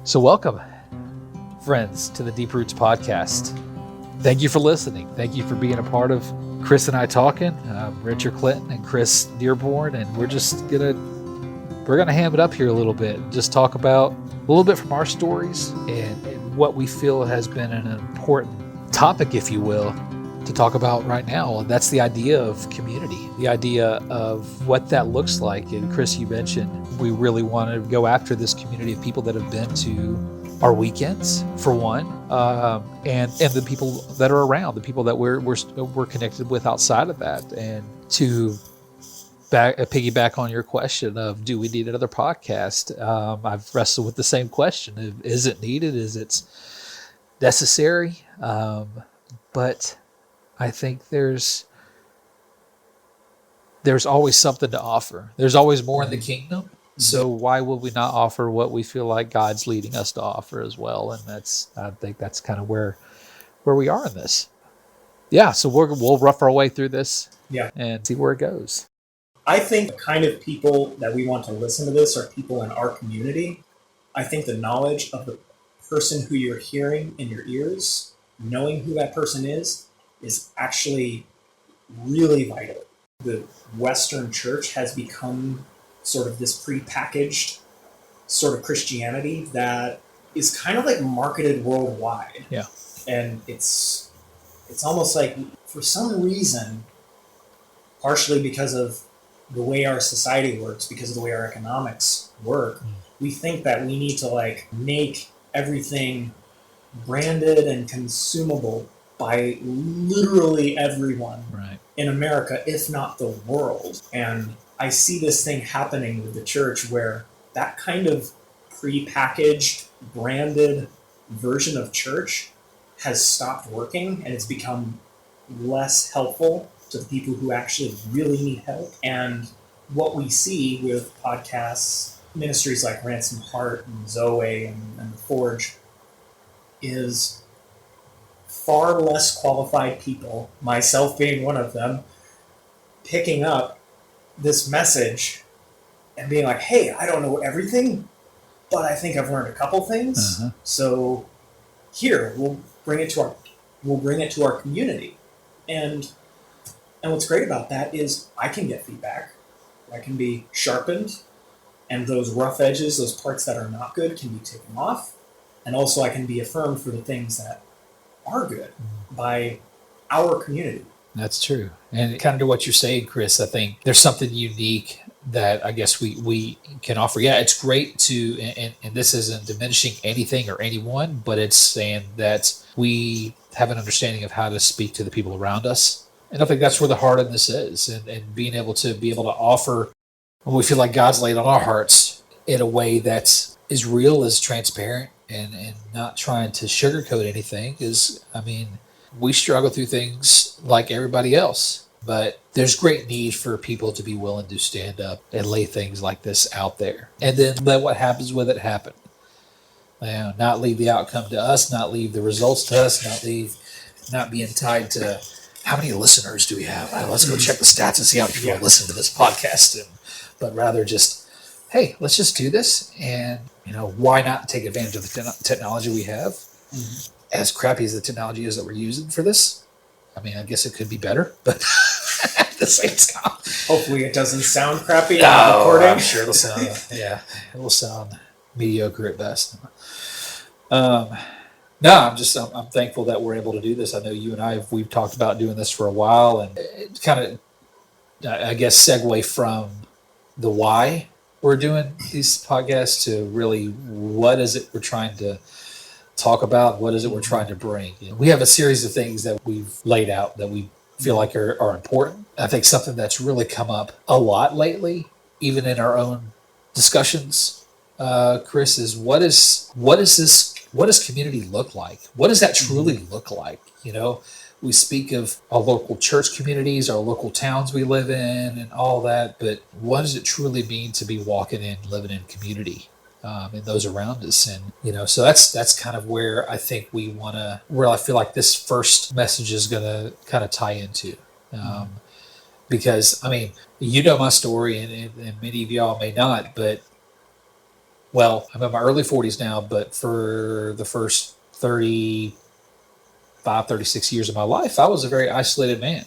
So welcome, friends, to the Deep Roots podcast. Thank you for listening. Thank you for being a part of Chris and I talking. Richard Clinton and Chris Dearborn, and we're gonna ham it up here a little bit. Just talk about a little bit from our stories and what we feel has been an important topic, if you will, to talk about right now. And that's the idea of community, the idea of what that looks like. And Chris, you mentioned we really want to go after this community of people that have been to our weekends, for one, and the people that are around, the people that we're connected with outside of that. And to piggyback on your question of, do we need another podcast? I've wrestled with the same question. Is it needed? Is it necessary? But I think there's always something to offer. There's always more in the kingdom. So why would we not offer what we feel like God's leading us to offer as well? And I think that's kind of where we are in this. Yeah. So we'll rough our way through this. Yeah. And see where it goes. I think the kind of people that we want to listen to this are people in our community. I think the knowledge of the person who you're hearing in your ears, knowing who that person is actually really vital. The Western church has become sort of this prepackaged sort of Christianity that is kind of like marketed worldwide. Yeah. And it's almost like, for some reason, partially because of the way our society works, because of the way our economics work, we think that we need to like make everything branded and consumable by literally everyone in America, if not the world. And I see this thing happening with the church where that kind of prepackaged, branded version of church has stopped working, and it's become less helpful to the people who actually really need help. And what we see with podcasts, ministries like Ransom Heart and Zoe and The Forge, is far less qualified people, myself being one of them, picking up this message and being like, hey, I don't know everything, but I think I've learned a couple things. Uh-huh. So here, we'll bring it to our community. And what's great about that is I can get feedback. I can be sharpened, and those rough edges, those parts that are not good, can be taken off. And also I can be affirmed for the things that are good by our community. That's true. And kind of to what you're saying, Chris, I think there's something unique that I guess we can offer. Yeah, it's great to, and this isn't diminishing anything or anyone, but it's saying that we have an understanding of how to speak to the people around us. And I think that's where the heart of this is, and being able to offer what we feel like God's laid on our hearts in a way that is real, is transparent, and not trying to sugarcoat anything. We struggle through things like everybody else, but there's great need for people to be willing to stand up and lay things like this out there, and then let what happens with it happen. Not leave the outcome to us, not leave the results to us, not being tied to how many listeners do we have. Let's go check the stats and see how many people listen to this podcast, but rather just, hey, let's just do this, and why not take advantage of the technology we have? Mm-hmm. As crappy as the technology is that we're using for this, I guess it could be better, but at the same time, hopefully it doesn't sound crappy in the recording. I'm sure it'll sound, it will sound mediocre at best. No, I'm thankful that we're able to do this. I know you and we've talked about doing this for a while, and it kind of, I guess, segue from the why we're doing these podcasts to really what is it we're trying to talk about, what is it we're trying to bring. We have a series of things that we've laid out that we feel like are important. I think something that's really come up a lot lately, even in our own discussions, Chris, is what does community look like? What does that truly look like? We speak of our local church communities, our local towns we live in, and all that, but what does it truly mean to be walking in, living in community, and those around us? And, so that's kind of where I think where I feel like this first message is going to kind of tie into. Because, my story, and many of y'all may not, but well, I'm in my early 40s now, but for the first 35, 36 years of my life, I was a very isolated man,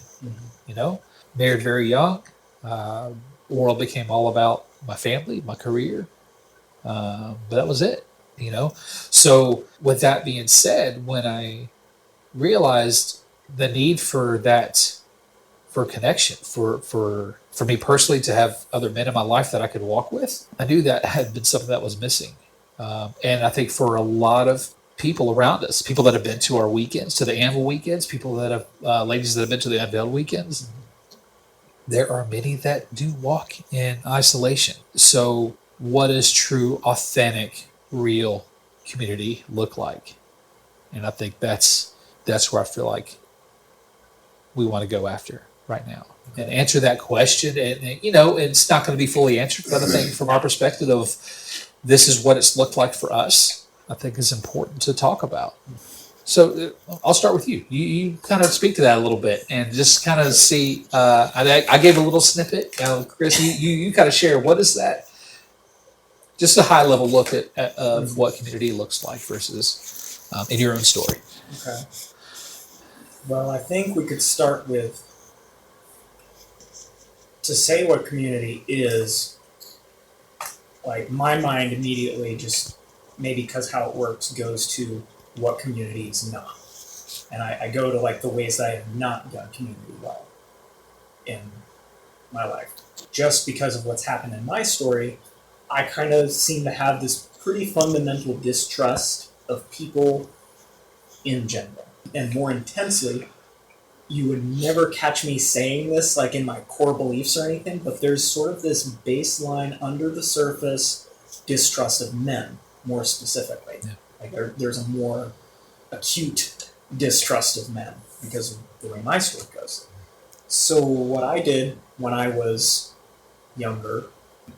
you know, married very young. Uh, world became all about my family, my career, but that was it, you know. So, with that being said, when I realized the need for that, for connection, for me personally to have other men in my life that I could walk with, I knew that had been something that was missing. And I think for a lot of people around us, people that have been to our weekends, to the Anvil weekends, people that have, ladies that have been to the Unveiled weekends, there are many that do walk in isolation. So, what does true, authentic, real community look like? And I think that's where I feel like we want to go after right now and answer that question. And you know, it's not going to be fully answered, but I think from our perspective of this is what it's looked like for us, I think is important to talk about. So I'll start with you. You kind of speak to that a little bit and just kind of see. I gave a little snippet. Chris, you kind of share what is that? Just a high level look at of what community looks like versus in your own story. Okay. Well, I think we could start with to say what community is. Like my mind immediately just maybe because how it works goes to what community is not, and I go to like the ways that I have not done community well in my life. Just because of what's happened in my story, I kind of seem to have this pretty fundamental distrust of people in general, and more intensely. You would never catch me saying this like in my core beliefs or anything, but there's sort of this baseline under the surface distrust of men, more specifically. Yeah. Like there's a more acute distrust of men because of the way my story goes. So what I did when I was younger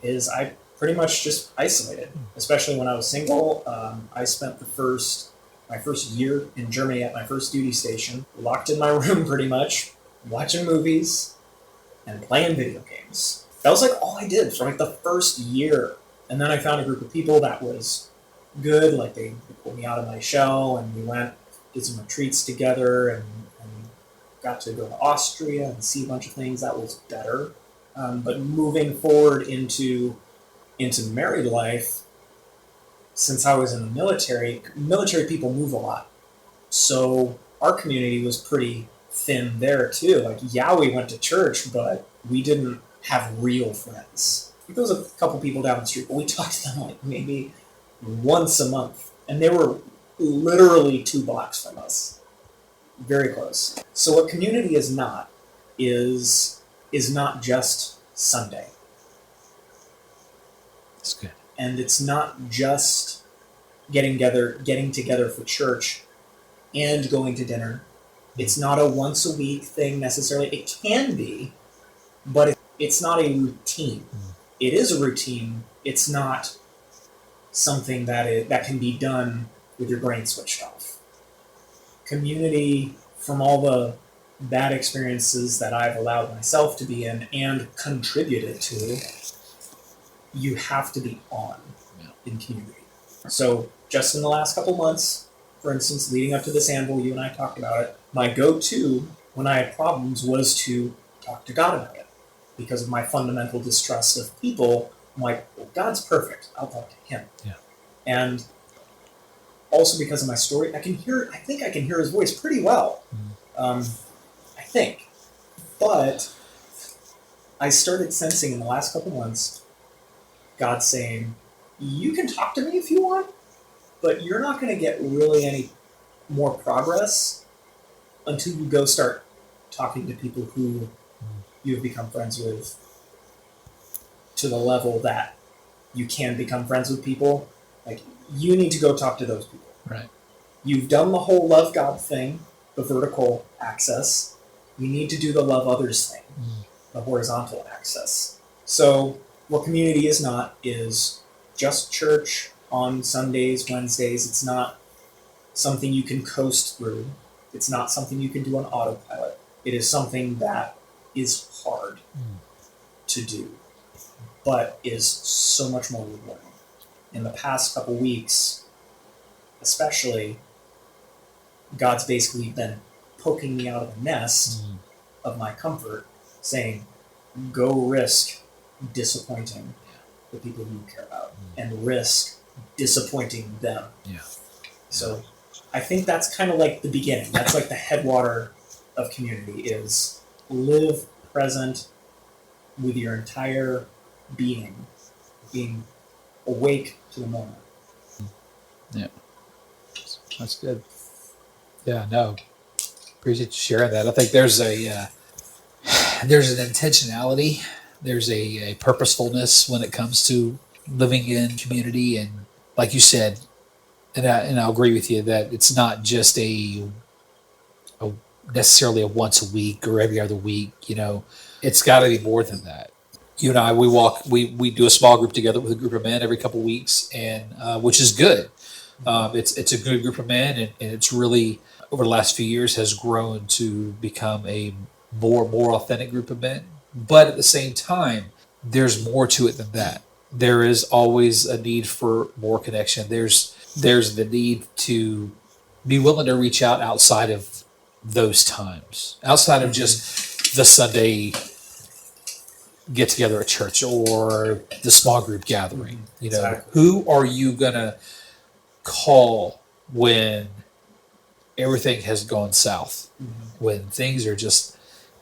is I pretty much just isolated, especially when I was single. I spent my first year in Germany at my first duty station, locked in my room pretty much, watching movies and playing video games. That was like all I did for like the first year. And then I found a group of people that was good. Like they pulled me out of my shell and we did some retreats together and got to go to Austria and see a bunch of things. That was better. But moving forward into married life, since I was in the military people move a lot. So our community was pretty thin there too. Like, yeah, we went to church, but we didn't have real friends. There was a couple people down the street, but we talked to them like maybe once a month. And they were literally 2 blocks from us. Very close. So what community is not not just Sunday. That's good. And it's not just getting together for church and going to dinner. It's not a once a week thing necessarily. It can be, but it's not a routine. It is a routine. It's not something that can be done with your brain switched off. Community, from all the bad experiences that I've allowed myself to be in and contributed to, you have to be on in community. So just in the last couple months, for instance, leading up to this Anvil, you and I talked about it, my go-to when I had problems was to talk to God about it. Because of my fundamental distrust of people, I'm like, well, God's perfect. I'll talk to him. Yeah. And also because of my story, I think I can hear his voice pretty well. I think. But I started sensing in the last couple months God saying, you can talk to me if you want, but you're not going to get really any more progress until you go start talking to people who you have become friends with to the level that you can become friends with people. Like, you need to go talk to those people. Right. You've done the whole love God thing, the vertical access. You need to do the love others thing, the horizontal access. So what community is not is just church on Sundays, Wednesdays. It's not something you can coast through. It's not something you can do on autopilot. It is something that is hard to do, but is so much more rewarding. in the past couple weeks, especially, God's basically been poking me out of the nest of my comfort, saying, go risk disappointing the people you care about and risk disappointing them. Yeah. So I think that's kind of like the beginning. That's like the headwater of community is live present with your entire being awake to the moment. Yeah. That's good. Yeah, no. Appreciate you sharing that. I think there's there's an intentionality, there's a purposefulness when it comes to living in community, and like you said, and I'll agree with you that it's not just a necessarily a once a week or every other week. It's got to be more than that. You and I, we do a small group together with a group of men every couple of weeks, and which is good. It's a good group of men, and it's really over the last few years has grown to become a more authentic group of men. But at the same time, there's more to it than that. There is always a need for more connection. There's the need to be willing to reach out outside of those times, outside of just the Sunday get together at church or the small group gathering. Exactly. Who are you gonna call when everything has gone south, when things are just,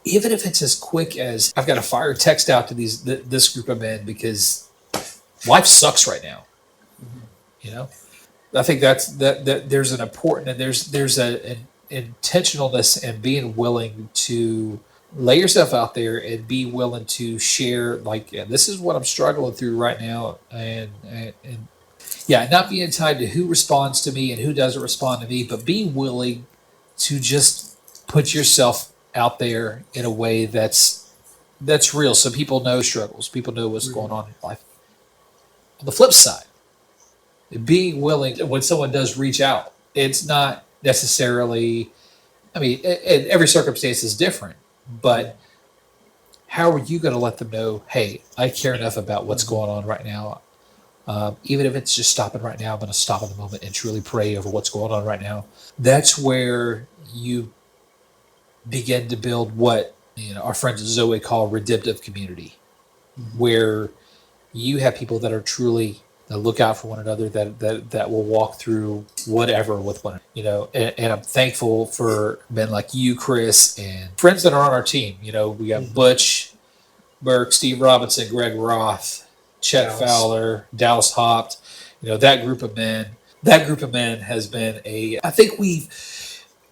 even if it's as quick as I've got to fire a text out to this group of men because life sucks right now. I think that there's an important, and there's an intentionalness and being willing to lay yourself out there and be willing to share, like, yeah, this is what I'm struggling through right now, and yeah, not being tied to who responds to me and who doesn't respond to me, but being willing to just put yourself out there in a way that's real, so people know struggles, people know what's going on in life. On the flip side, being willing, when someone does reach out, it's not necessarily, I mean, every circumstance is different, but how are you going to let them know, hey, I care enough about what's going on right now? Even if it's just stopping right now, I'm going to stop in the moment and truly pray over what's going on right now. That's where you begin to build what our friends at Zoe call redemptive community, where you have people that are truly that look out for one another, that will walk through whatever with one another. And I'm thankful for men like you, Chris, and friends that are on our team. We got Butch Burke, Steve Robinson, Greg Roth, Chet Fowler, Dallas Hopt, that group of men. That group of men has been I think we've,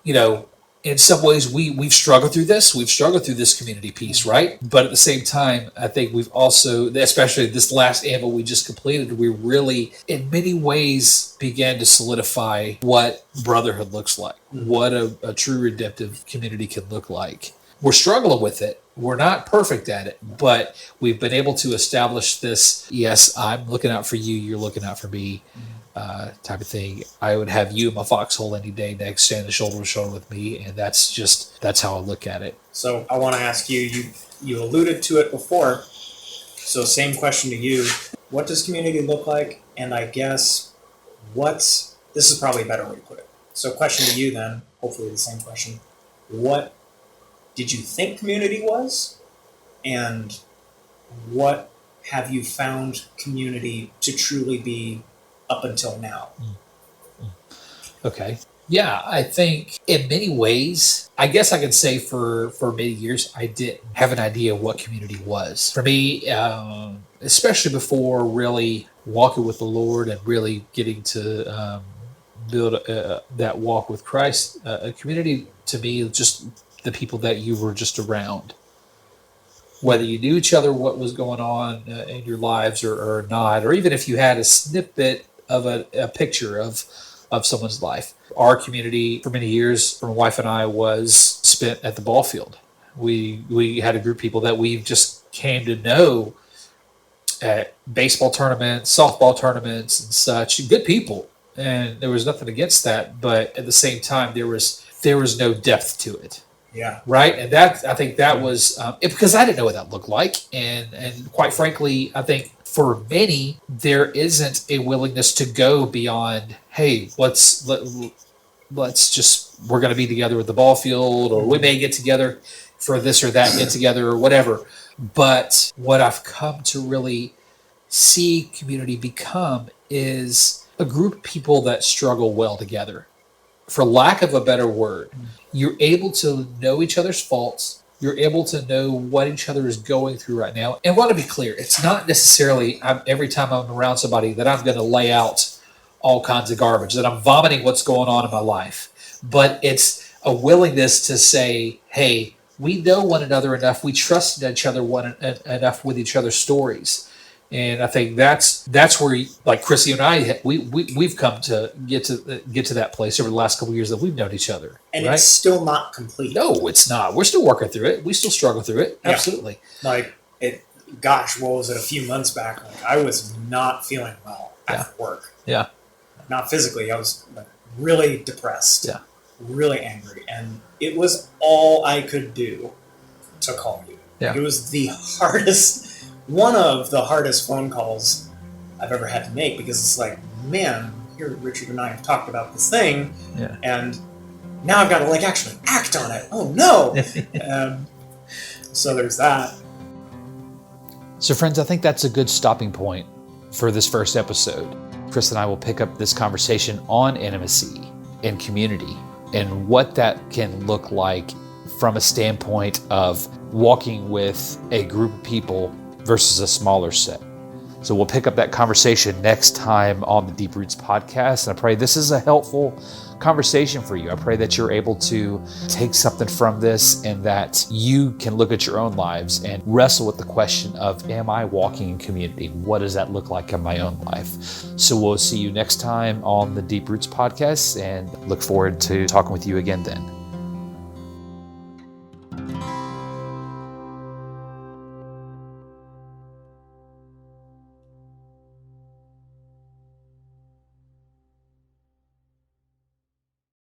in some ways we've struggled through this. We've struggled through this community piece, right? But at the same time, I think we've also, especially this last AMA we just completed, we really, in many ways, began to solidify what brotherhood looks like, what a true redemptive community can look like. We're struggling with it. We're not perfect at it, but we've been able to establish this, yes, I'm looking out for you, you're looking out for me, type of thing. I would have you in my foxhole any day next, stand shoulder to shoulder with me, and that's how I look at it. So I want to ask you alluded to it before, so same question to you. What does community look like? And I guess this is probably a better way to put it. So question to you then, hopefully the same question. What did you think community was? And what have you found community to truly be up until now? Okay. Yeah, I think in many ways, I guess I could say for many years, I didn't have an idea what community was. For me, especially before really walking with the Lord and really getting to build that walk with Christ, a community to me, just the people that you were just around. Whether you knew each other, what was going on in your lives or not, or even if you had a snippet of a picture of someone's life. Our community for many years, for my wife and I, was spent at the ball field. We had a group of people that we just came to know at baseball tournaments, softball tournaments and such. Good people. And there was nothing against that, but at the same time there was no depth to it. Yeah. Right. And I think that was because I didn't know what that looked like. And quite frankly, I think for many, there isn't a willingness to go beyond, hey, we're going to be together at the ball field, or we may get together for this or that get together or whatever. But what I've come to really see community become is a group of people that struggle well together. For lack of a better word, you're able to know each other's faults. You're able to know what each other is going through right now. And I want to be clear, it's not necessarily every time I'm around somebody that I'm going to lay out all kinds of garbage, that I'm vomiting what's going on in my life. But it's a willingness to say, hey, we know one another enough. We trust each other enough with each other's stories. And I think that's where, like Chrissy and I, we've come to get to that place over the last couple of years that we've known each other. And right? It's still not complete. No, it's not. We're still working through it. We still struggle through it. Yeah. Absolutely. Like gosh, what was it? A few months back, like I was not feeling well after work. Yeah. Not physically. I was like really depressed. Yeah. Really angry, and it was all I could do to call you. Yeah. It was one of the hardest phone calls I've ever had to make, because it's like, man, here Richard and I have talked about this thing, and now I've got to like actually act on it. Oh no! So there's that. So friends, I think that's a good stopping point for this first episode. Chris and I will pick up this conversation on intimacy and community and what that can look like from a standpoint of walking with a group of people versus a smaller set. So we'll pick up that conversation next time on the Deep Roots podcast. And I pray this is a helpful conversation for you. I pray that you're able to take something from this and that you can look at your own lives and wrestle with the question of, am I walking in community? What does that look like in my own life? So we'll see you next time on the Deep Roots podcast and look forward to talking with you again then.